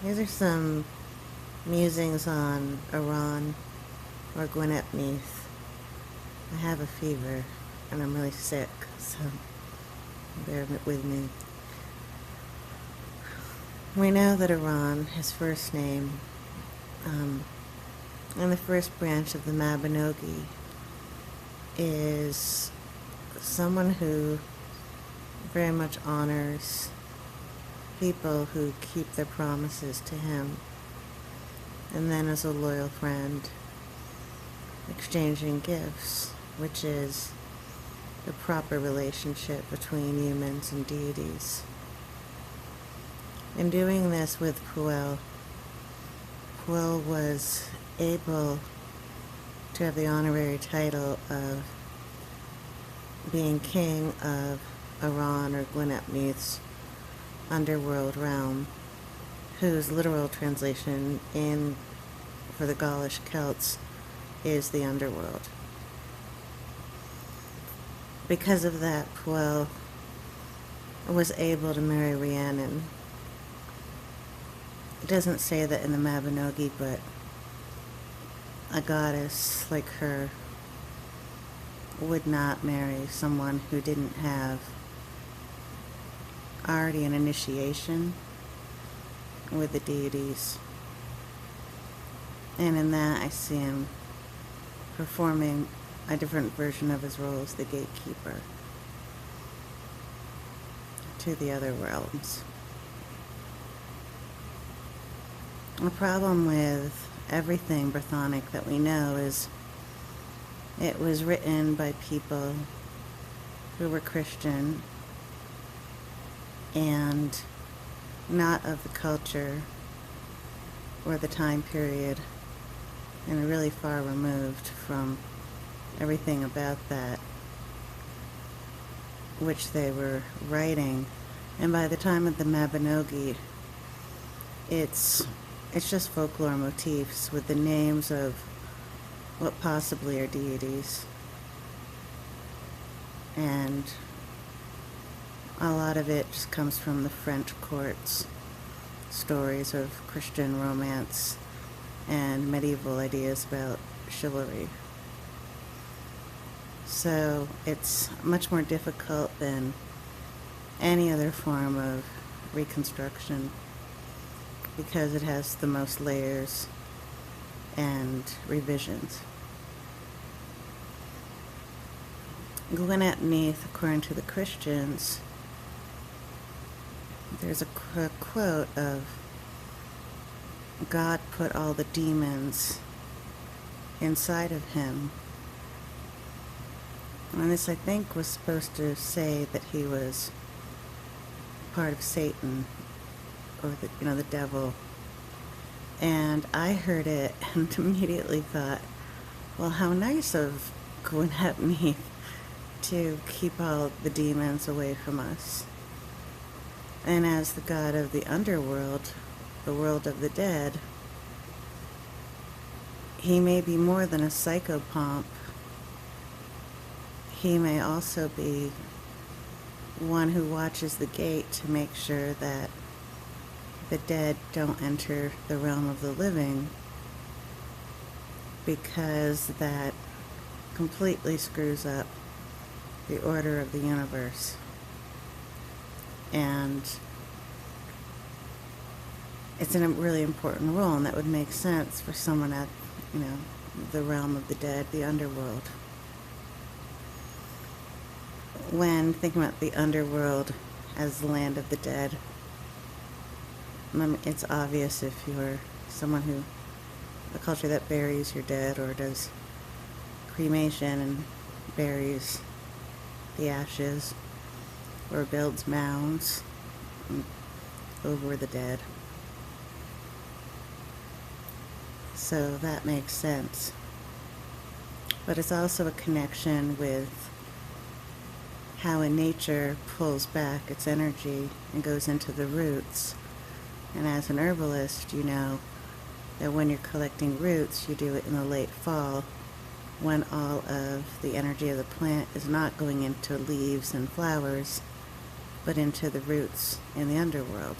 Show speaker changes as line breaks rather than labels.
These are some musings on Awen or Gwyn. I have a fever and I'm really sick, so bear with me. We know that Awen, his first name, in the first branch of the Mabinogi, is someone who very much honors people who keep their promises to him, and then as a loyal friend, exchanging gifts, which is the proper relationship between humans and deities. In doing this with Puel was able to have the honorary title of being king of Awen or Gwyneth's underworld realm, whose literal translation for the Gaulish Celts is the underworld. Because of that, Puel was able to marry Rhiannon. It doesn't say that in the Mabinogi, but a goddess like her would not marry someone who didn't have already an initiation with the deities. And in that, I see him performing a different version of his role as the gatekeeper to the other realms. The problem with everything Brythonic that we know is it was written by people who were Christian and not of the culture or the time period, and really far removed from everything about that which they were writing. And by the time of the Mabinogi, it's just folklore motifs with the names of what possibly are deities. And a lot of it just comes from the French courts, stories of Christian romance and medieval ideas about chivalry. So it's much more difficult than any other form of reconstruction because it has the most layers and revisions. Gwyn, according to the Christians, there's a quote of God put all the demons inside of him. And this, I think, was supposed to say that he was part of Satan, or the devil. And I heard it and immediately thought, well, how nice of Gwyn to keep all the demons away from us. And as the god of the underworld, the world of the dead, he may be more than a psychopomp. He may also be one who watches the gate to make sure that the dead don't enter the realm of the living, because that completely screws up the order of the universe. And it's a really important role, and that would make sense for someone at, the realm of the dead, the underworld. When thinking about the underworld as the land of the dead, it's obvious if you're someone a culture that buries your dead or does cremation and buries the ashes or builds mounds over the dead. So that makes sense. But it's also a connection with how in nature pulls back its energy and goes into the roots. And as an herbalist, you know that when you're collecting roots, you do it in the late fall, when all of the energy of the plant is not going into leaves and flowers, but into the roots in the underworld.